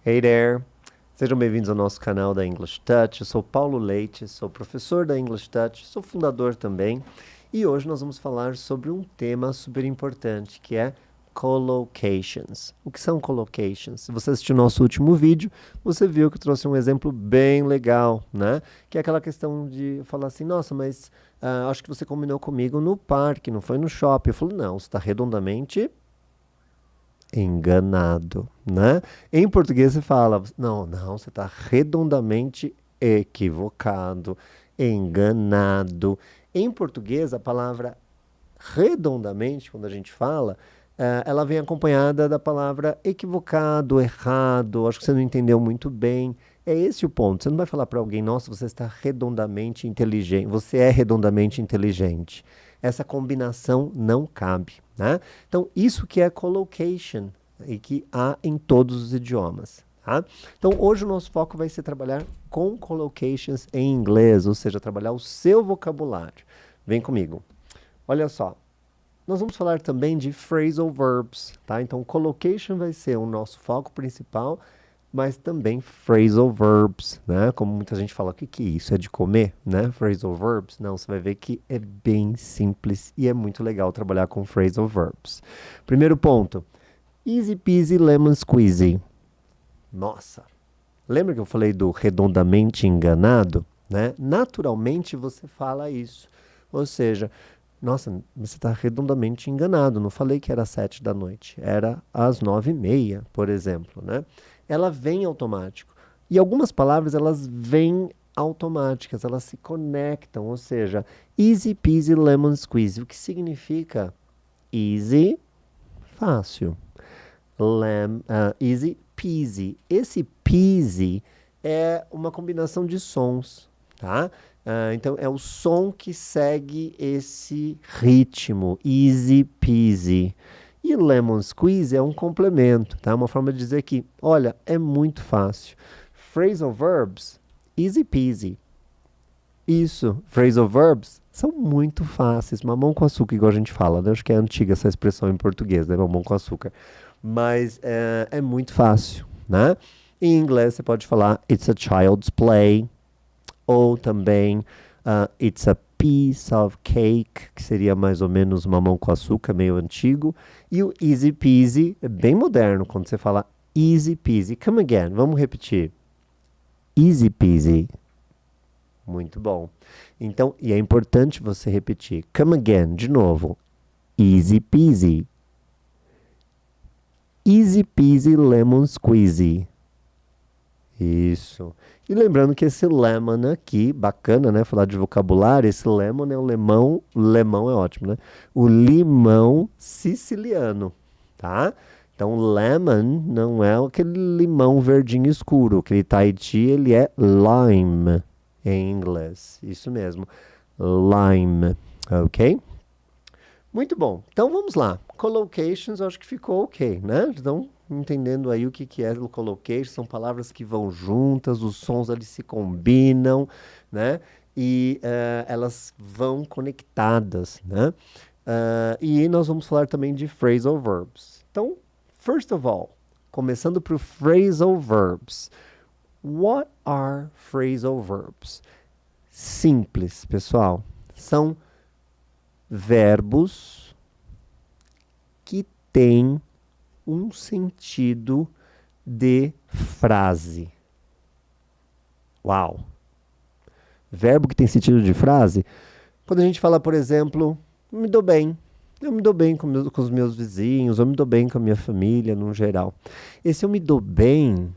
Hey there! Sejam bem-vindos ao nosso canal da English Touch. Eu sou Paulo Leite, sou professor da English Touch, sou fundador também. E hoje nós vamos falar sobre um tema super importante, que é collocations. O que são collocations? Se você assistiu o nosso último vídeo, você viu que eu trouxe um exemplo bem legal, né? Que é aquela questão de falar assim, nossa, mas acho que você combinou comigo no parque, não foi no shopping. Eu falo, não, você está redondamente enganado, né? Em português você fala, não, não, você está redondamente equivocado, enganado. Em português, a palavra redondamente, quando a gente fala, ela vem acompanhada da palavra equivocado, errado, acho que você não entendeu muito bem. É esse o ponto. Você não vai falar para alguém, nossa, você está redondamente inteligente, você é redondamente inteligente. Essa combinação não cabe, né? Então, isso que é collocation e que há em todos os idiomas. Tá? Então, hoje o nosso foco vai ser trabalhar com collocations em inglês, ou seja, trabalhar o seu vocabulário. Vem comigo. Olha só, nós vamos falar também de phrasal verbs, tá? Então, collocation vai ser o nosso foco principal, mas também phrasal verbs, né? Como muita gente fala, o que que é isso? É de comer, né? Phrasal verbs? Não, você vai ver que é bem simples e é muito legal trabalhar com phrasal verbs. Primeiro ponto, easy peasy lemon squeezy. Nossa, lembra que eu falei do redondamente enganado, né? Naturalmente você fala isso. Ou seja, nossa, você está redondamente enganado. Não falei que era 7 da noite. Era às 9h30, por exemplo, né? Ela vem automático. E algumas palavras, elas vêm automáticas. Elas se conectam. Ou seja, easy peasy lemon squeezy. O que significa easy, fácil. Easy peasy. Esse peasy é uma combinação de sons, tá? Então é o som que segue esse ritmo, easy peasy. E lemon squeeze é um complemento, tá? Uma forma de dizer que, olha, é muito fácil. Phrasal verbs, easy peasy. Isso, phrasal verbs são muito fáceis. Mamão com açúcar, igual a gente fala, né? Acho que é antiga essa expressão em português, né? Mamão com açúcar. Mas é muito fácil, né? Em inglês você pode falar it's a child's play, ou também it's a piece of cake, que seria mais ou menos mamão com açúcar, meio antigo. E o easy peasy é bem moderno, quando você fala easy peasy. Come again, vamos repetir. Easy peasy. Muito bom. Então, e é importante você repetir. Come again, de novo. Easy peasy. Easy peasy lemon squeezy. Isso. E lembrando que esse lemon aqui, bacana, né? Falar de vocabulário, esse lemon é o lemão, lemão é ótimo, né? O limão siciliano, tá? Então, lemon não é aquele limão verdinho escuro. Aquele Tahiti, ele é lime em inglês. Isso mesmo. Lime, ok? Muito bom. Então vamos lá. Collocations, eu acho que ficou ok, né? Então, entendendo aí o que que é o collocation, são palavras que vão juntas, os sons ali se combinam, né? E elas vão conectadas, né? E nós vamos falar também de phrasal verbs. Então, first of all, começando por phrasal verbs. What are phrasal verbs? Simples, pessoal. São verbos que têm um sentido de frase. Uau! Verbo que tem sentido de frase? Quando a gente fala, por exemplo, me dou bem. Eu me dou bem com os meus vizinhos, eu me dou bem com a minha família, no geral. Esse eu me dou bem,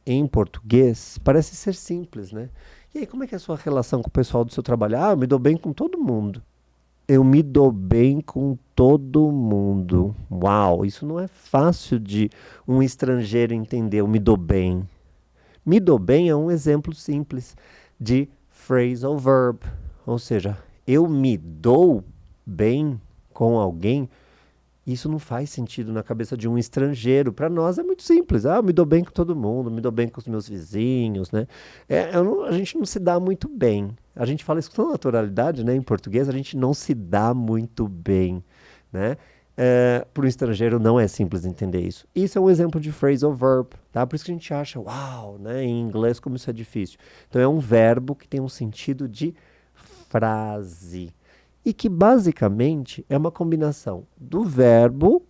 em português, parece ser simples, né? E aí, como é que é a sua relação com o pessoal do seu trabalho? Ah, eu me dou bem com todo mundo. Eu me dou bem com todo mundo. Uau, isso não é fácil de um estrangeiro entender. Eu me dou bem. Me dou bem é um exemplo simples de phrasal verb. Ou seja, eu me dou bem com alguém. Isso não faz sentido na cabeça de um estrangeiro. Para nós é muito simples. Ah, eu me dou bem com todo mundo, me dou bem com os meus vizinhos, né? A gente não se dá muito bem. A gente fala isso com naturalidade, né? Em português, a gente não se dá muito bem, né? Para o estrangeiro não é simples entender isso. Isso é um exemplo de phrasal verb, tá? Por isso que a gente acha, uau, né? Em inglês como isso é difícil. Então é um verbo que tem um sentido de frase e que basicamente é uma combinação do verbo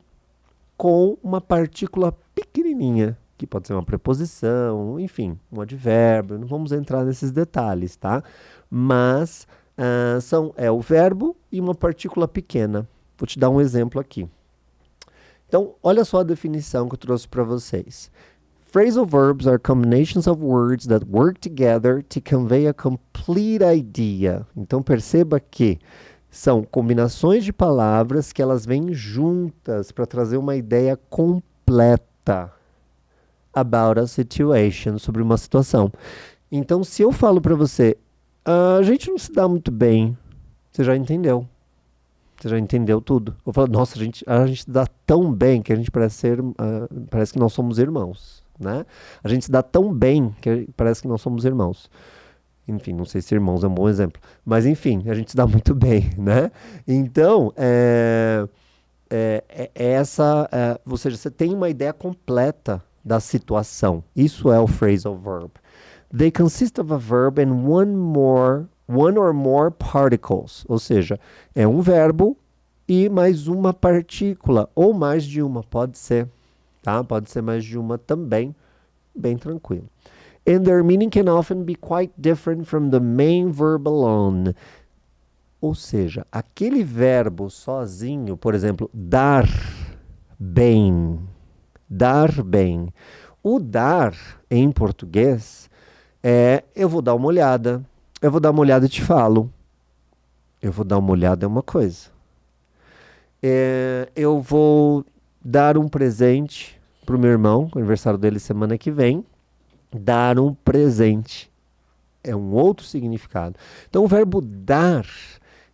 com uma partícula pequenininha, que pode ser uma preposição, enfim, um advérbio. Não vamos entrar nesses detalhes, tá? Mas é o verbo e uma partícula pequena. Vou te dar um exemplo aqui. Então, olha só a definição que eu trouxe para vocês. Phrasal verbs are combinations of words that work together to convey a complete idea. Então, perceba que são combinações de palavras que elas vêm juntas para trazer uma ideia completa about a situation, sobre uma situação. Então, se eu falo para você, a gente não se dá muito bem, você já entendeu. Você já entendeu tudo. Eu falo, nossa, a gente se dá tão bem que a gente parece que nós somos irmãos, né? A gente se dá tão bem que parece que nós somos irmãos. Enfim, não sei se irmãos é um bom exemplo. Mas, enfim, a gente se dá muito bem, né? Então, ou seja, você tem uma ideia completa da situação. Isso é o phrasal verb. They consist of a verb and one or more particles, ou seja, é um verbo e mais uma partícula, ou mais de uma, pode ser, tá? Pode ser mais de uma também, bem tranquilo. And their meaning can often be quite different from the main verb alone. Ou seja, aquele verbo sozinho, por exemplo, dar bem, dar bem. O dar, em português, eu vou dar uma olhada. Eu vou dar uma olhada e te falo. Eu vou dar uma olhada é uma coisa. Eu vou dar um presente pro meu irmão, o aniversário dele semana que vem. Dar um presente é um outro significado. Então o verbo dar,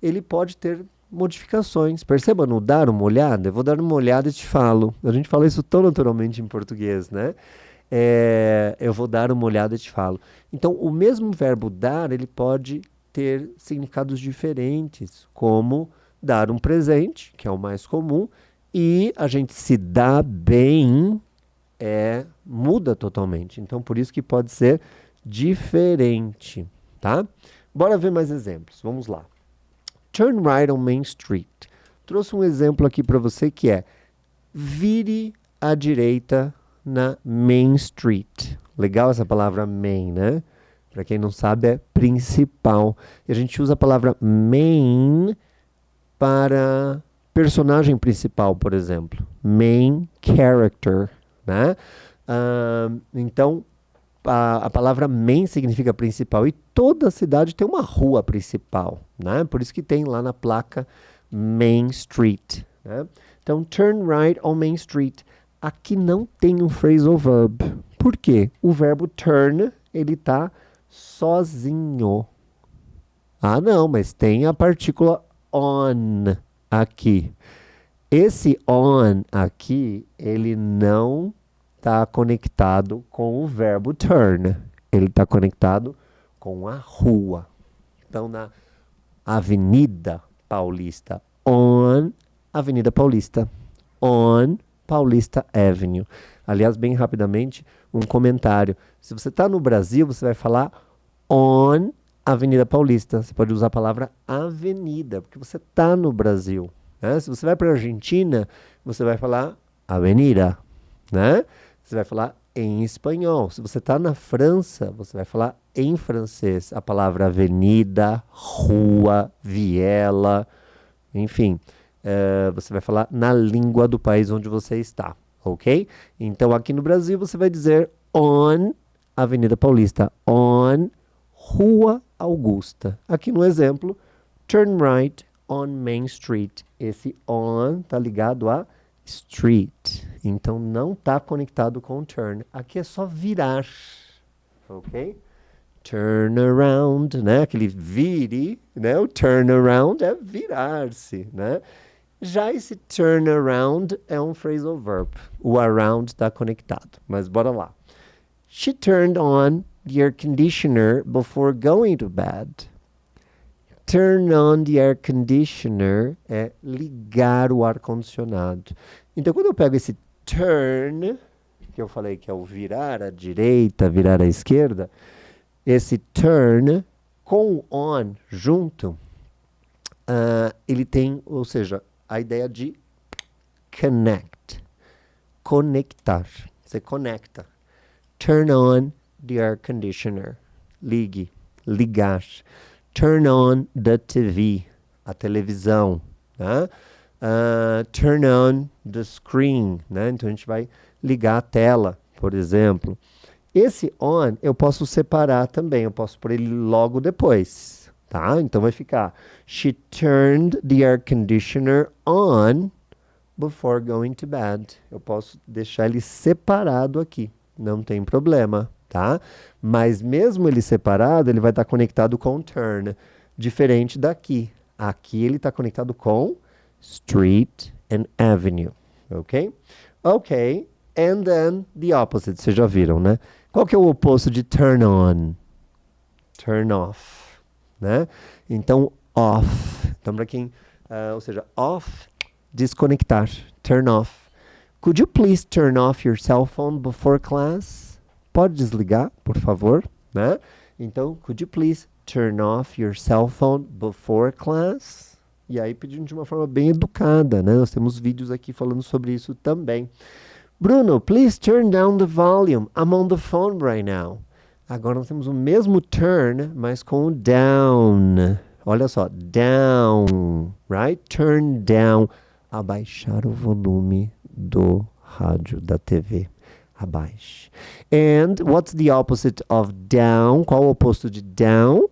ele pode ter modificações. Perceba no dar uma olhada? Eu vou dar uma olhada e te falo. A gente fala isso tão naturalmente em português, né? Eu vou dar uma olhada e te falo. Então, o mesmo verbo dar, ele pode ter significados diferentes, como dar um presente, que é o mais comum, e a gente se dá bem, muda totalmente. Então, por isso que pode ser diferente, tá? Bora ver mais exemplos. Vamos lá. Turn right on Main Street. Trouxe um exemplo aqui para você que é vire à direita na Main Street. Legal essa palavra main, né? Para quem não sabe, é principal. E a gente usa a palavra main para personagem principal, por exemplo. Main character, né? Então, a palavra main significa principal. E toda cidade tem uma rua principal, né? Por isso que tem lá na placa Main Street, né? Então, turn right on Main Street. Aqui não tem um phrasal verb. Por quê? O verbo turn, ele tá sozinho. Ah, não, mas tem a partícula on aqui. Esse on aqui, ele não está conectado com o verbo turn. Ele está conectado com a rua. Então, na Avenida Paulista, on Avenida Paulista, on Paulista Avenue. Aliás, bem rapidamente, um comentário. Se você está no Brasil, você vai falar on Avenida Paulista. Você pode usar a palavra avenida, porque você está no Brasil, né? Se você vai para a Argentina, você vai falar avenida, né? Você vai falar em espanhol. Se você está na França, você vai falar em francês. A palavra avenida, rua, viela, enfim. Você vai falar na língua do país onde você está, ok? Então, aqui no Brasil, você vai dizer on Avenida Paulista, on Rua Augusta. Aqui no exemplo, turn right on Main Street. Esse on tá ligado a street. Então, não está conectado com turn. Aqui é só virar, ok? Turn around, né? Aquele vire, né? O turn around é virar-se, né? Já esse turn around é um phrasal verb. O around está conectado. Mas bora lá. She turned on the air conditioner before going to bed. Turn on the air conditioner é ligar o ar-condicionado. Então, quando eu pego esse turn, que eu falei que é o virar à direita, virar à esquerda, esse turn com on junto, ele tem, ou seja, a ideia de connect, conectar. Você conecta. Turn on the air conditioner. Ligue, ligar. Turn on the TV, a televisão. Né? Turn on the screen. Né? Então a gente vai ligar a tela, por exemplo. Esse on eu posso separar também, eu posso pôr ele logo depois. Tá? Então vai ficar: She turned the air conditioner on before going to bed. Eu posso deixar ele separado aqui, não tem problema, tá? Mas mesmo ele separado, ele vai estar conectado com turn, diferente daqui. Aqui ele está conectado com street and avenue, ok? Ok, and then the opposite, vocês já viram, né? Qual que é o oposto de turn on? Turn off, né? Então, off. Então, para quem, ou seja, off, desconectar, turn off. Could you please turn off your cell phone before class? Pode desligar, por favor, né? Então, could you please turn off your cell phone before class? E aí pedindo de uma forma bem educada, né? Nós temos vídeos aqui falando sobre isso também. Bruno, please turn down the volume. I'm on the phone right now. Agora nós temos o mesmo turn, mas com o down. Olha só, down, right? Turn down. Abaixar o volume do rádio, da TV. Abaixe. And what's the opposite of down? Qual o oposto de down?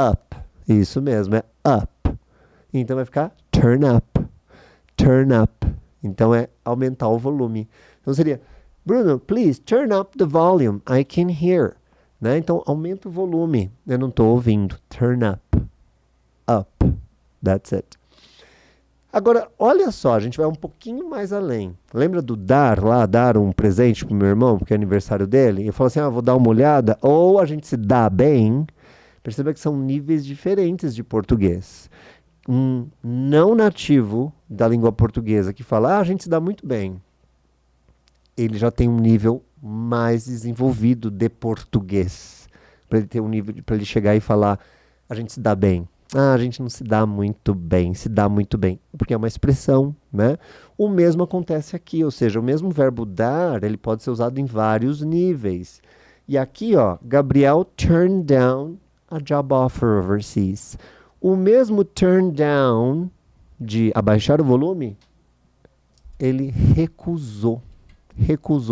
Up. Isso mesmo, é up. Então vai ficar turn up. Turn up. Então é aumentar o volume. Então seria: Bruno, please turn up the volume. I can hear. Né? Então aumenta o volume. Eu não estou ouvindo. Turn up. Up. That's it. Agora, olha só, a gente vai um pouquinho mais além. Lembra do dar lá, dar um presente pro meu irmão, porque é aniversário dele? Eu falo assim, vou dar uma olhada. Ou a gente se dá bem. Perceba que são níveis diferentes de português. Um não nativo da língua portuguesa que fala, a gente se dá muito bem. Ele já tem um nível mais desenvolvido de português. Para ele ter um nível, para ele chegar e falar, a gente se dá bem. A gente não se dá muito bem, se dá muito bem, porque é uma expressão, né? O mesmo acontece aqui, ou seja, o mesmo verbo dar, ele pode ser usado em vários níveis. E aqui, ó, Gabriel turned down a job offer overseas. O mesmo turn down de abaixar o volume, ele recusou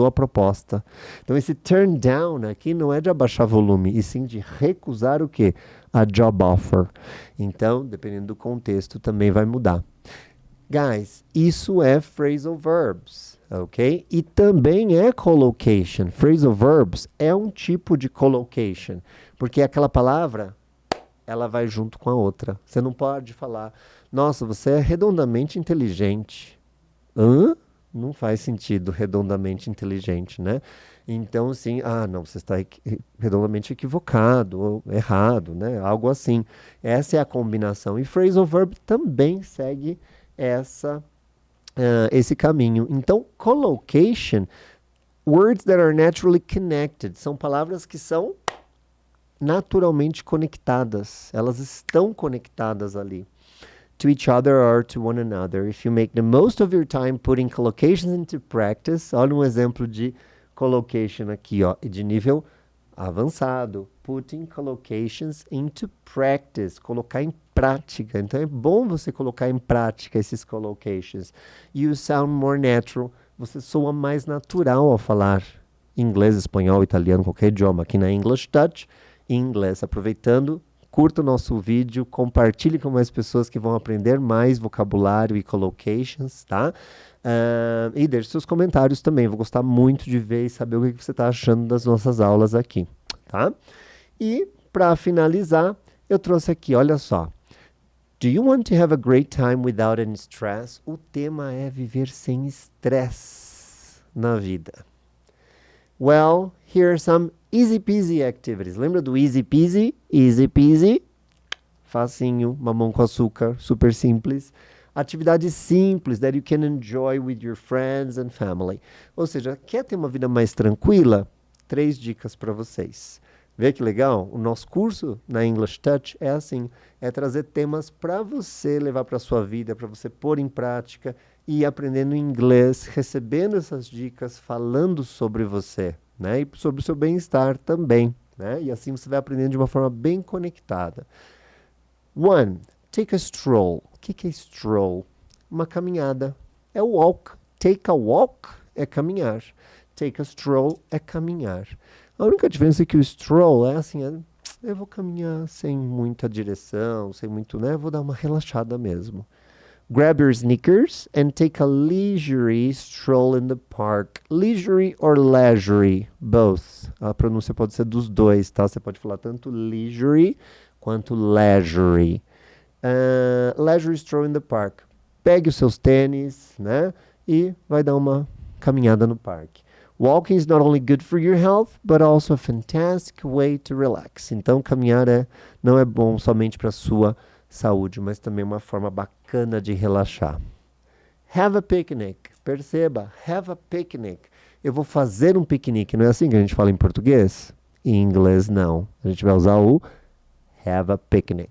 a proposta. Então esse turn down aqui não é de abaixar volume, e sim de recusar o quê? A job offer. Então, dependendo do contexto, também vai mudar. Guys, isso é phrasal verbs, ok? E também é collocation. Phrasal verbs é um tipo de collocation, porque aquela palavra, ela vai junto com a outra. Você não pode falar, nossa, você é redondamente inteligente. Hã? Não faz sentido redondamente inteligente, né? Então, assim, não, você está redondamente equivocado, ou errado, né? Algo assim. Essa é a combinação. E phrasal verb também segue esse caminho. Então, collocation, words that are naturally connected, são palavras que são naturalmente conectadas. Elas estão conectadas ali. To each other or to one another. If you make the most of your time putting collocations into practice, olha um exemplo de collocation aqui, ó, de nível avançado. Putting collocations into practice, colocar em prática. Então é bom você colocar em prática esses collocations. You sound more natural, você soa mais natural ao falar inglês, espanhol, italiano, qualquer idioma. Aqui na English Touch, inglês. Aproveitando, curta o nosso vídeo, compartilhe com mais pessoas que vão aprender mais vocabulário e collocations, tá? E deixe seus comentários também, vou gostar muito de ver e saber o que você está achando das nossas aulas aqui, tá? E, para finalizar, eu trouxe aqui, olha só. Do you want to have a great time without any stress? O tema é viver sem estresse na vida. Well, Here are some easy peasy activities. Lembra do easy peasy? Easy peasy. Facinho, mamão com açúcar, super simples. Atividades simples that you can enjoy with your friends and family. Ou seja, quer ter uma vida mais tranquila? 3 dicas para vocês. Vê que legal? O nosso curso na English Touch é assim, é trazer temas para você levar para sua vida, para você pôr em prática e ir aprendendo inglês, recebendo essas dicas, falando sobre você, né? E sobre o seu bem-estar também, né? E assim você vai aprendendo de uma forma bem conectada. 1. Take a stroll. O que é stroll? Uma caminhada. É walk. Take a walk é caminhar. Take a stroll é caminhar. A única diferença é que o stroll é assim, eu vou caminhar sem muita direção, sem muito, né? Vou dar uma relaxada mesmo. Grab your sneakers and take a leisurely stroll in the park. Leisurely or leisurely? Both. A pronúncia pode ser dos dois, tá? Você pode falar tanto leisurely quanto leisurely. Leisurely stroll in the park. Pegue os seus tênis, né? E vai dar uma caminhada no parque. Walking is not only good for your health, but also a fantastic way to relax. Então, caminhar não é bom somente para a sua saúde, mas também uma forma bacana de relaxar. Have a picnic. Perceba, have a picnic. Eu vou fazer um piquenique. Não é assim que a gente fala em português? Em inglês, não. A gente vai usar o have a picnic.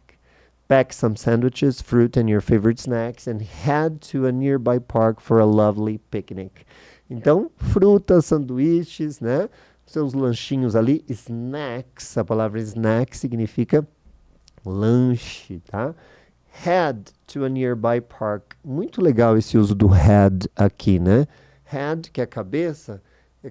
Pack some sandwiches, fruit and your favorite snacks and head to a nearby park for a lovely picnic. Então, frutas, sanduíches, né? Seus lanchinhos ali, snacks. A palavra snack significa lanche, tá? Head to a nearby park. Muito legal esse uso do head aqui, né? Head, que é a cabeça,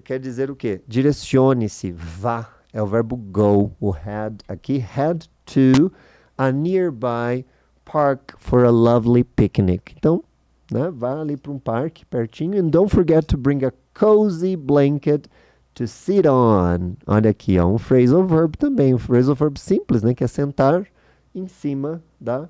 quer dizer o quê? Direcione-se, vá. É o verbo go, o head aqui. Head to a nearby park for a lovely picnic. Então, né, vá ali para um parque pertinho. And don't forget to bring a cozy blanket to sit on. Olha aqui, ó, um phrasal verb também. Um phrasal verb simples, né? Que é sentar em cima da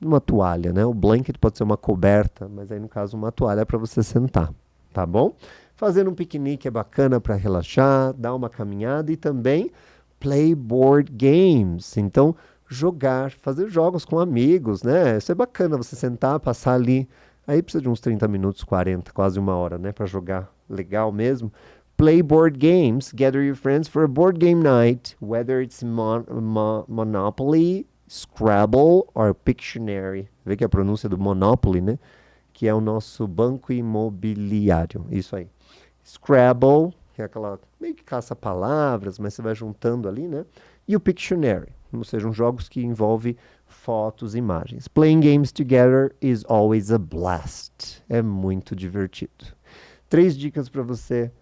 uma toalha, né? O blanket pode ser uma coberta, mas aí no caso uma toalha para você sentar, tá bom? Fazer um piquenique é bacana para relaxar, dar uma caminhada e também play board games. Então, jogar, fazer jogos com amigos, né? Isso é bacana, você sentar, passar ali. Aí precisa de uns 30 minutos, 40, quase uma hora, né? Para jogar legal mesmo. Play board games. Gather your friends for a board game night. Whether it's Monopoly, Scrabble or Pictionary. Vê que a pronúncia do Monopoly, né? Que é o nosso banco imobiliário. Isso aí. Scrabble, que é aquela meio que caça-palavras, mas você vai juntando ali, né? E o Pictionary. Ou seja, jogos que envolvem fotos e imagens. Playing games together is always a blast. É muito divertido. 3 dicas para você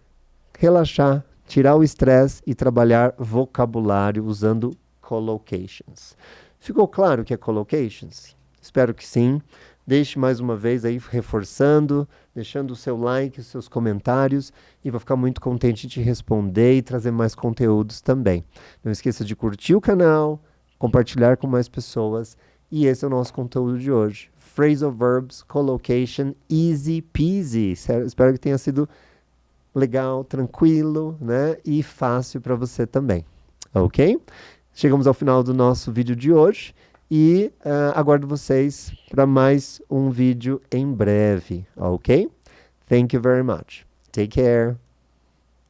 relaxar, tirar o estresse e trabalhar vocabulário usando collocations. Ficou claro o que é collocations? Espero que sim. Deixe mais uma vez aí reforçando, deixando o seu like, os seus comentários e vou ficar muito contente de te responder e trazer mais conteúdos também. Não esqueça de curtir o canal, compartilhar com mais pessoas e esse é o nosso conteúdo de hoje. Phrasal verbs, collocation, easy peasy. Espero que tenha sido legal, tranquilo, né? E fácil para você também, ok? Chegamos ao final do nosso vídeo de hoje. E aguardo vocês para mais um vídeo em breve, ok? Thank you very much. Take care.